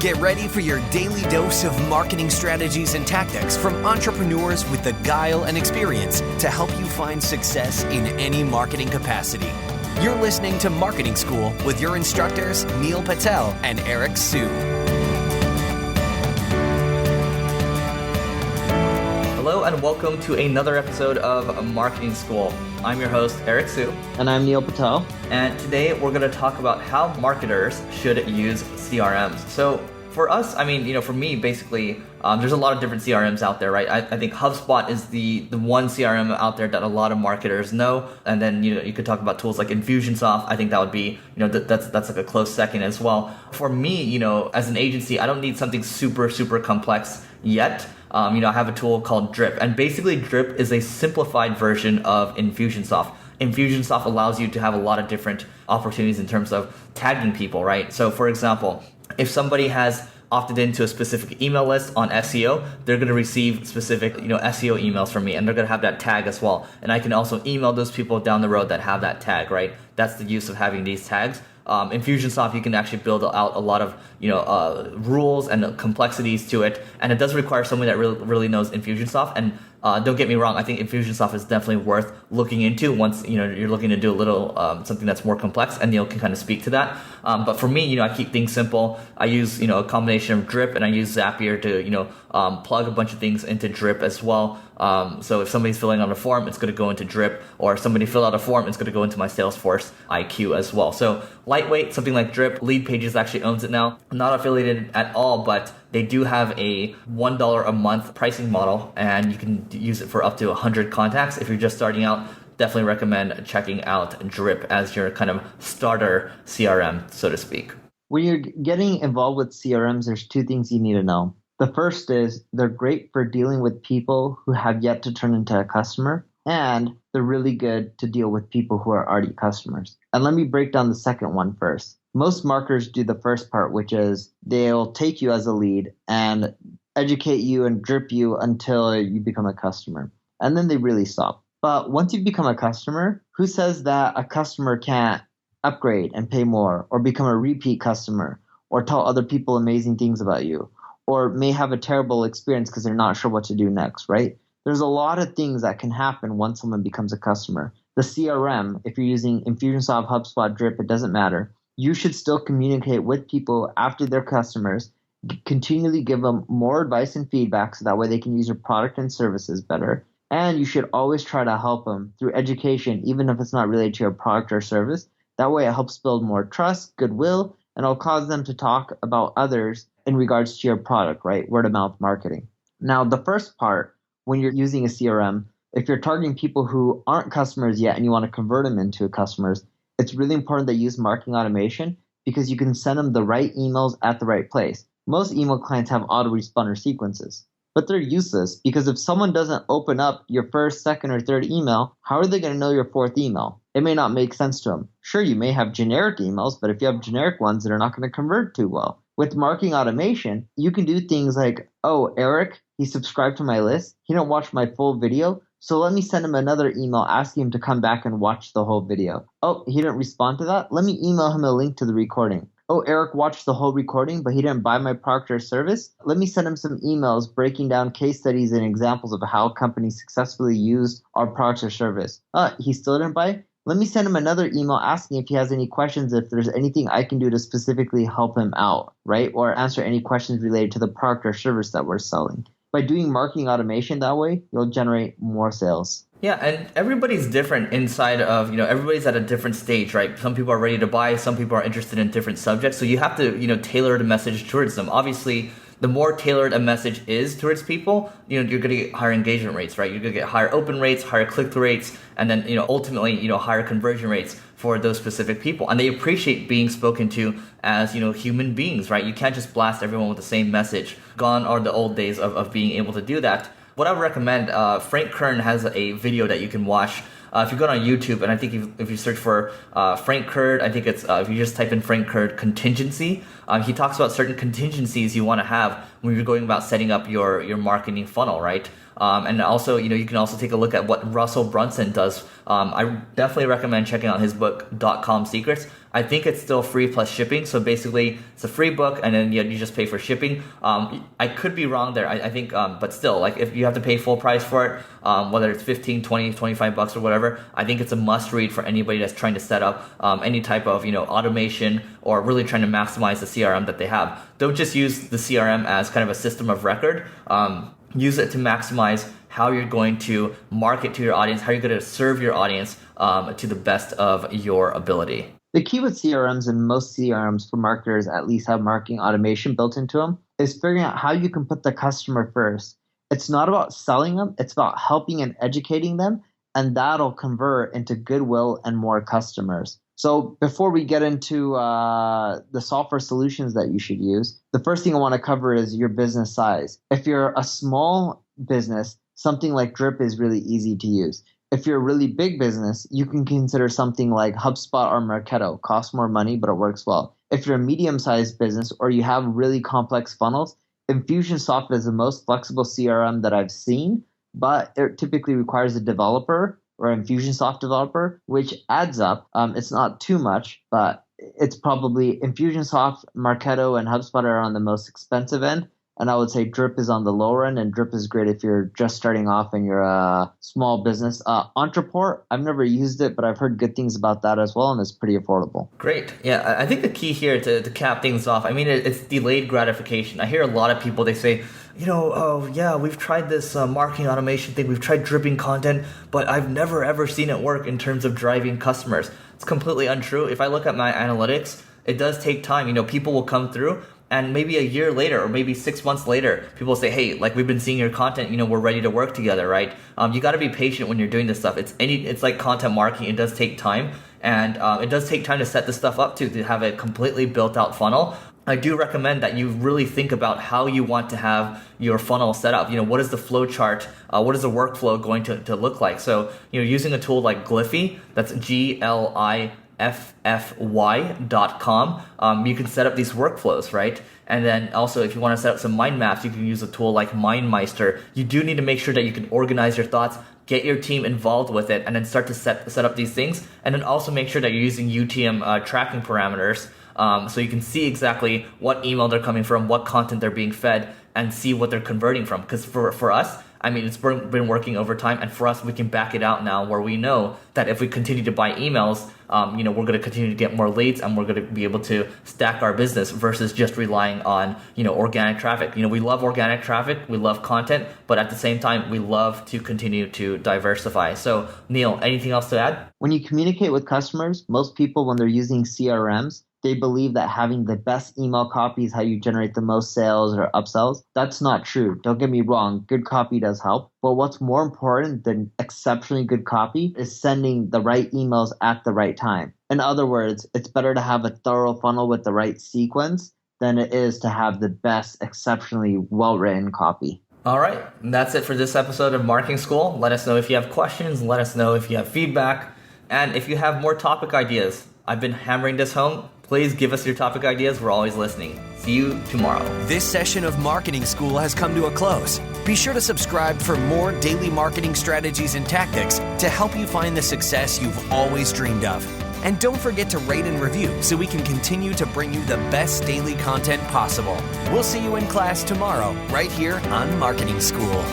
Get ready for your daily dose of marketing strategies and tactics from entrepreneurs with the guile and experience to help you find success in any marketing capacity. You're listening to Marketing School with your instructors, Neil Patel and Eric Sue. Hello and welcome to another episode of Marketing School. I'm your host, Eric Sue. And I'm Neil Patel. And today we're going to talk about how marketers should use CRMs. So for us, for me, basically, there's a lot of different CRMs out there, right? I think HubSpot is the one CRM out there that a lot of marketers know. And then, you could talk about tools like Infusionsoft. I think that would be, that's like a close second as well. For me, as an agency, I don't need something super, super complex yet. I have a tool called Drip, and basically Drip is a simplified version of Infusionsoft. Infusionsoft allows you to have a lot of different opportunities in terms of tagging people, right? So for example, if somebody has opted into a specific email list on SEO, they're going to receive specific, SEO emails from me, and they're going to have that tag as well. And I can also email those people down the road that have that tag, right? That's the use of having these tags. Infusionsoft, you can actually build out a lot of rules and complexities to it, and it does require someone that really knows Infusionsoft. And don't get me wrong, I think Infusionsoft is definitely worth looking into once you're looking to do a little something that's more complex, and Neil can kind of speak to that. But for me, I keep things simple. I use a combination of Drip, and I use Zapier to plug a bunch of things into Drip as well. So if somebody's filling out a form, it's going to go into Drip, or if somebody filled out a form, it's going to go into my Salesforce IQ as well. So lightweight, something like Drip. Lead Pages actually owns it now. I'm not affiliated at all, but they do have a $1 a month pricing model, and you can use it for up to 100 contacts. If you're just starting out, definitely recommend checking out Drip as your kind of starter CRM, so to speak. When you're getting involved with CRMs, there's two things you need to know. The first is they're great for dealing with people who have yet to turn into a customer, and they're really good to deal with people who are already customers. And let me break down the second one first. Most marketers do the first part, which is they'll take you as a lead and educate you and drip you until you become a customer. And then they really stop. But once you become a customer, who says that a customer can't upgrade and pay more, or become a repeat customer, or tell other people amazing things about you, or may have a terrible experience because they're not sure what to do next, right? There's a lot of things that can happen once someone becomes a customer. The CRM, if you're using Infusionsoft, HubSpot, Drip, it doesn't matter. You should still communicate with people after they're customers, continually give them more advice and feedback so that way they can use your product and services better. And you should always try to help them through education, even if it's not related to your product or service. That way it helps build more trust, goodwill, and it'll cause them to talk about others in regards to your product, right? Word of mouth marketing. Now, the first part, when you're using a CRM, if you're targeting people who aren't customers yet and you want to convert them into customers, it's really important that you use marketing automation because you can send them the right emails at the right place. Most email clients have autoresponder sequences, but they're useless because if someone doesn't open up your first, second, or third email, how are they going to know your fourth email? It may not make sense to them. Sure, you may have generic emails, but if you have generic ones that are not going to convert too well. With marketing automation, you can do things like, oh, Eric, he subscribed to my list. He didn't watch my full video, so let me send him another email asking him to come back and watch the whole video. Oh, he didn't respond to that? Let me email him a link to the recording. Oh, Eric watched the whole recording, but he didn't buy my product or service? Let me send him some emails breaking down case studies and examples of how companies successfully used our product or service. He still didn't buy? Let me send him another email asking if he has any questions, if there's anything I can do to specifically help him out, right? Or answer any questions related to the product or service that we're selling. By doing marketing automation that way, you'll generate more sales. Yeah, and everybody's different inside of, everybody's at a different stage, right? Some people are ready to buy, some people are interested in different subjects. So you have to, tailor the message towards them. Obviously, the more tailored a message is towards people, you're going to get higher engagement rates, right? You're going to get higher open rates, higher click-through rates, and then, ultimately, higher conversion rates for those specific people. And they appreciate being spoken to as, human beings, right? You can't just blast everyone with the same message. Gone are the old days of being able to do that. What I would recommend, Frank Kern has a video that you can watch. If you go on YouTube, and I think if you search for Frank Kern, I think it's if you just type in Frank Kern contingency, he talks about certain contingencies you want to have when you're going about setting up your marketing funnel, right? And also, you can also take a look at what Russell Brunson does. I definitely recommend checking out his book, .com Secrets. I think it's still free plus shipping. So basically, it's a free book, and then you just pay for shipping. I could be wrong there. I think, but still, like if you have to pay full price for it, whether it's 15, 20, 25 bucks or whatever, I think it's a must read for anybody that's trying to set up any type of automation or really trying to maximize the CRM that they have. Don't just use the CRM as kind of a system of record. Use it to maximize how you're going to market to your audience, how you're going to serve your audience to the best of your ability. The key with CRMs, and most CRMs for marketers at least have marketing automation built into them, is figuring out how you can put the customer first. It's not about selling them, it's about helping and educating them, and that'll convert into goodwill and more customers. So before we get into the software solutions that you should use, the first thing I want to cover is your business size. If you're a small business, something like Drip is really easy to use. If you're a really big business, you can consider something like HubSpot or Marketo. Costs more money, but it works well. If you're a medium-sized business or you have really complex funnels, Infusionsoft is the most flexible CRM that I've seen, but it typically requires a developer or an Infusionsoft developer, which adds up. It's not too much, but it's probably Infusionsoft, Marketo, and HubSpot are on the most expensive end. And I would say Drip is on the lower end, and Drip is great if you're just starting off and you're a small business. Entreport, I've never used it, but I've heard good things about that as well, and it's pretty affordable. Great. Yeah, I think the key here to cap things off, I mean, it's delayed gratification. I hear a lot of people, they say, oh yeah, we've tried this marketing automation thing, we've tried dripping content, but I've never ever seen it work in terms of driving customers. It's completely untrue. If I look at my analytics, it does take time. People will come through, and maybe a year later or maybe 6 months later, people will say, hey, like we've been seeing your content, we're ready to work together, right? You got to be patient when you're doing this stuff. It's like content marketing. It does take time, and it does take time to set this stuff up to have a completely built out funnel. I do recommend that you really think about how you want to have your funnel set up. What is the flow chart? What is the workflow going to look like? So, using a tool like Gliffy, that's GLIFFY.com, you can set up these workflows, right? And then also, if you want to set up some mind maps, you can use a tool like MindMeister. You do need to make sure that you can organize your thoughts, get your team involved with it, and then start to set up these things. And then also make sure that you're using UTM tracking parameters, so you can see exactly what email they're coming from, what content they're being fed, and see what they're converting from. Because for us, I mean, it's been working over time, and for us, we can back it out now where we know that if we continue to buy emails, we're going to continue to get more leads, and we're going to be able to stack our business versus just relying on, organic traffic. We love organic traffic, we love content, but at the same time, we love to continue to diversify. So, Neil, anything else to add? When you communicate with customers, most people, when they're using CRMs, they believe that having the best email copy is how you generate the most sales or upsells. That's not true. Don't get me wrong. Good copy does help. But what's more important than exceptionally good copy is sending the right emails at the right time. In other words, it's better to have a thorough funnel with the right sequence than it is to have the best, exceptionally well-written copy. All right. And that's it for this episode of Marketing School. Let us know if you have questions. Let us know if you have feedback. And if you have more topic ideas, I've been hammering this home. Please give us your topic ideas. We're always listening. See you tomorrow. This session of Marketing School has come to a close. Be sure to subscribe for more daily marketing strategies and tactics to help you find the success you've always dreamed of. And don't forget to rate and review so we can continue to bring you the best daily content possible. We'll see you in class tomorrow, right here on Marketing School.